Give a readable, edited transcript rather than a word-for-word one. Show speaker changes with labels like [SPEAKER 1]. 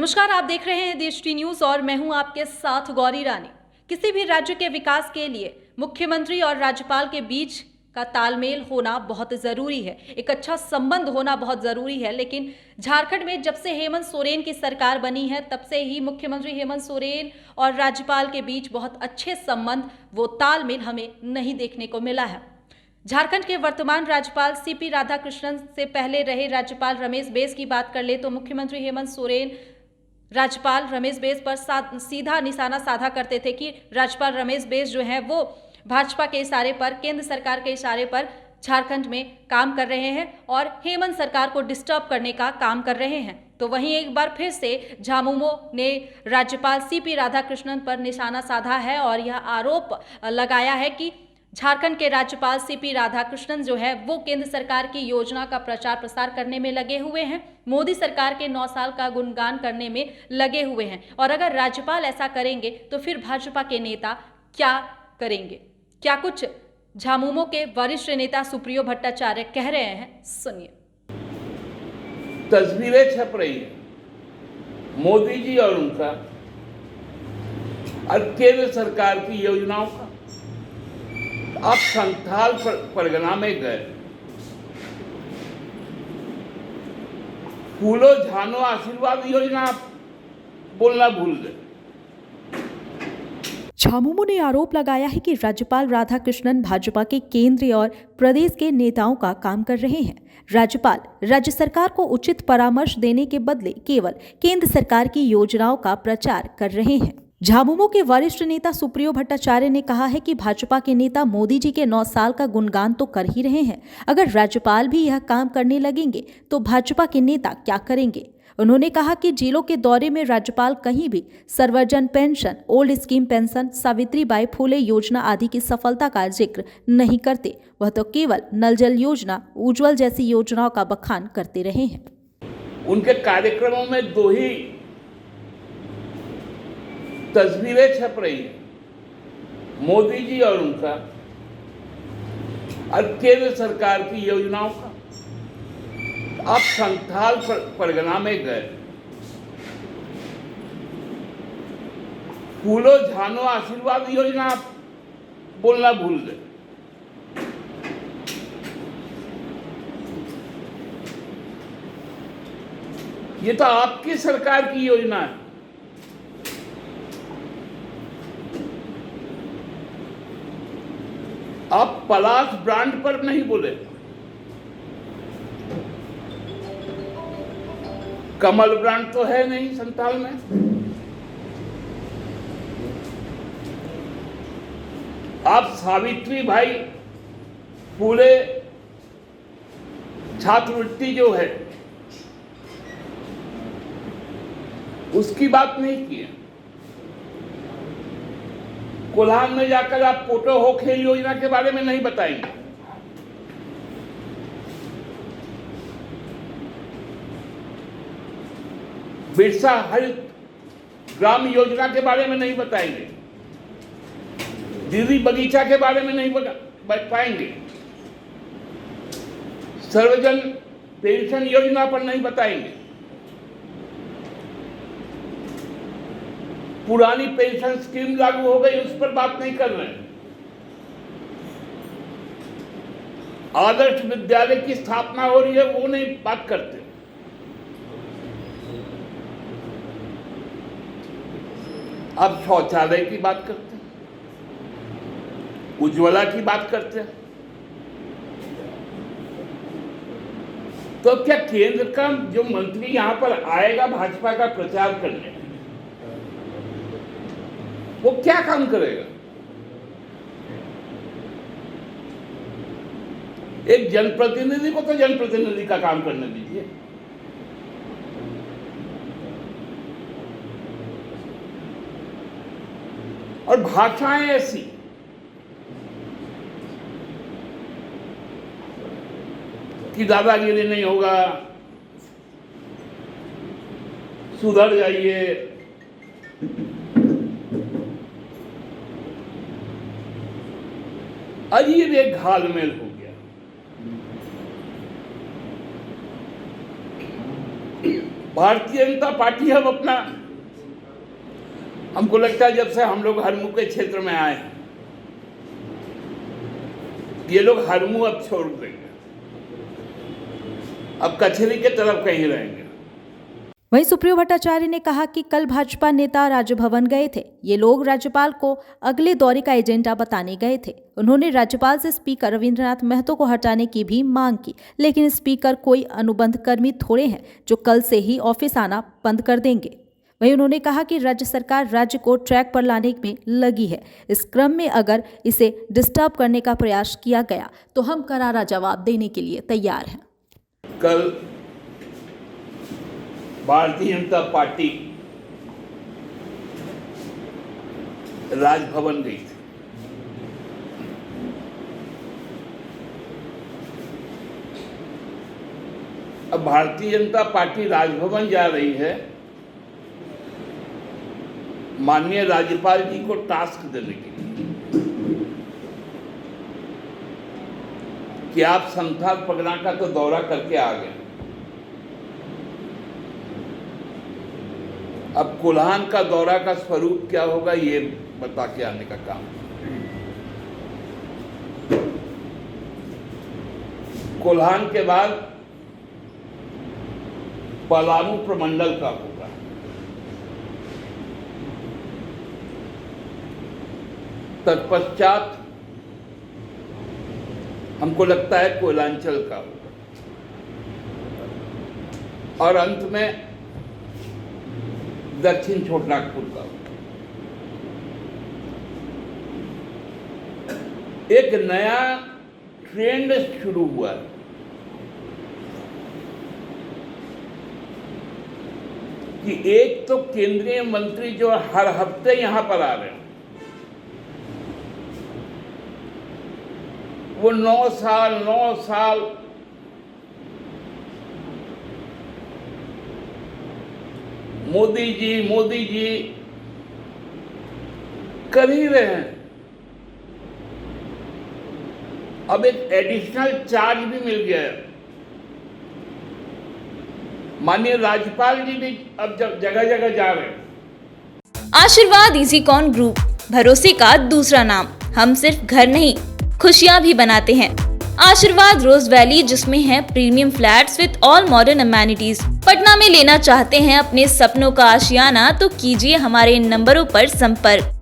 [SPEAKER 1] नमस्कार, आप देख रहे हैं देश टी न्यूज और मैं हूं आपके साथ गौरी रानी। किसी भी राज्य के विकास के लिए मुख्यमंत्री और राज्यपाल के बीच का तालमेल होना बहुत जरूरी है, एक अच्छा संबंध होना बहुत जरूरी है। लेकिन झारखंड में जब से हेमंत सोरेन की सरकार बनी है तब से ही मुख्यमंत्री हेमंत सोरेन और राज्यपाल के बीच बहुत अच्छे संबंध, वो तालमेल हमें नहीं देखने को मिला है। झारखंड के वर्तमान राज्यपाल सीपी राधाकृष्णन से पहले रहे राज्यपाल रमेश बैस की बात कर ले तो मुख्यमंत्री हेमंत सोरेन राज्यपाल रमेश बैस पर सीधा निशाना साधा करते थे कि राज्यपाल रमेश बैस जो है वो भाजपा के इशारे पर, केंद्र सरकार के इशारे पर झारखंड में काम कर रहे हैं और हेमंत सरकार को डिस्टर्ब करने का काम कर रहे हैं। तो वहीं एक बार फिर से झामुमो ने राज्यपाल सीपी राधाकृष्णन पर निशाना साधा है और यह आरोप लगाया है कि झारखंड के राज्यपाल सीपी राधाकृष्णन जो है वो केंद्र सरकार की योजना का प्रचार प्रसार करने में लगे हुए हैं, मोदी सरकार के 9 साल का गुणगान करने में लगे हुए हैं। और अगर राज्यपाल ऐसा करेंगे तो फिर भाजपा के नेता क्या करेंगे, क्या कुछ झामुमो के वरिष्ठ नेता सुप्रियो भट्टाचार्य कह रहे हैं, सुनिए।
[SPEAKER 2] तस्वीरें छप रही है मोदी जी और उनका और केंद्र सरकार की योजनाओं का। आप संथाल परगना में गए, फूलो झानो आशीर्वाद योजना आप बोलना भूल गए।
[SPEAKER 1] झामुमो ने आरोप लगाया है कि राज्यपाल राधाकृष्णन भाजपा के केंद्रीय और प्रदेश के नेताओं का काम कर रहे हैं। राज्यपाल राज्य सरकार को उचित परामर्श देने के बदले केवल केंद्र सरकार की योजनाओं का प्रचार कर रहे हैं। झामुमो के वरिष्ठ नेता सुप्रियो भट्टाचार्य ने कहा है कि भाजपा के नेता मोदी जी के 9 साल का गुणगान तो कर ही रहे हैं, अगर राज्यपाल भी यह काम करने लगेंगे तो भाजपा के नेता क्या करेंगे। उन्होंने कहा कि जिलों के दौरे में राज्यपाल कहीं भी Sarvajan pension, old scheme pension, Savitribai Phule योजना आदि की सफलता का जिक्र नहीं करते, वह तो केवल नल जल योजना, उज्ज्वल जैसी योजनाओं का बखान करते रहे हैं।
[SPEAKER 2] उनके कार्यक्रमों में दो ही तस्वीरें छप रही है मोदी जी और उनका और केंद्र सरकार की योजनाओं का। आप संथाल परगना में गए, फूलो झानो आशीर्वाद योजना आप बोलना भूल गए। ये तो आपकी सरकार की योजना है। आप पलाश ब्रांड पर नहीं बोले, कमल ब्रांड तो है नहीं संताल में। आप सावित्रीबाई फुले छात्रवृत्ति जो है उसकी बात नहीं की है। कोल्हान में जाकर आप पोटो हो खेल योजना के बारे में नहीं बताएंगे। बिरसा हरित ग्राम योजना के बारे में नहीं बताएंगे। दीदी बगीचा के बारे में नहीं बताएंगे। सर्वजन पेंशन योजना पर नहीं बताएंगे। पुरानी पेंशन स्कीम लागू हो गई उस पर बात नहीं कर रहे हैं। आदर्श विद्यालय की स्थापना हो रही है वो नहीं बात करते। अब शौचालय की बात करते हैं, उज्ज्वला की बात करते हैं। तो क्या केंद्र का जो मंत्री यहां पर आएगा भाजपा का प्रचार करने, वो क्या काम करेगा? एक जनप्रतिनिधि को तो जनप्रतिनिधि का काम करने दीजिए। और भाषाएं ऐसी कि दादागिरी नहीं होगा, सुधर जाइए, अजीब एक घालमेल हो गया। भारतीय जनता पार्टी अब अपना, हमको लगता है जब से हम लोग हरमू के क्षेत्र में आए हैं, ये लोग हरमू अब छोड़ देंगे, अब कचहरी के तरफ कहीं रहेंगे।
[SPEAKER 1] वहीं सुप्रियो भट्टाचार्य ने कहा कि कल भाजपा नेता राजभवन गए थे। ये लोग राज्यपाल को अगले दौरे का एजेंडा बताने गए थे। उन्होंने राज्यपाल से स्पीकर रविंद्रनाथ महतो को हटाने की भी मांग की, लेकिन स्पीकर कोई अनुबंध कर्मी थोड़े हैं जो कल से ही ऑफिस आना बंद कर देंगे। वहीं उन्होंने कहा कि राज्य सरकार राज्य को ट्रैक पर लाने में लगी है। इस क्रम में अगर इसे डिस्टर्ब करने का प्रयास किया गया तो हम करारा जवाब देने के लिए तैयार हैं।
[SPEAKER 2] कल भारतीय जनता पार्टी राजभवन गई थी। अब भारतीय जनता पार्टी राजभवन जा रही है माननीय राज्यपाल जी को टास्क देने के लिए कि आप संथाल परगना का तो दौरा करके आ गए, अब कोल्हान का दौरा का स्वरूप क्या होगा ये बता के आने का काम। कोल्हान के बाद पलामू प्रमंडल का होगा, तत्पश्चात हमको लगता है कोयलांचल का होगा, और अंत में दक्षिण छोटनागपुर का। एक नया ट्रेंड शुरू हुआ है कि एक तो केंद्रीय मंत्री जो हर हफ्ते यहां पर आ रहे हैं, वो 9 साल मोदी जी कर ही रहे हैं। अब एक एडिशनल चार्ज भी मिल गया है। माननीय राज्यपाल जी भी अब जगह जगह जा रहे हैं।
[SPEAKER 3] आशीर्वाद इजीकॉन ग्रुप, भरोसे का दूसरा नाम। हम सिर्फ घर नहीं, खुशियां भी बनाते हैं। आशीर्वाद रोज वैली, जिसमें है premium flats with all modern amenities. Patna में लेना चाहते हैं अपने सपनों का आशियाना, तो कीजिए हमारे इन नंबरों पर संपर्क।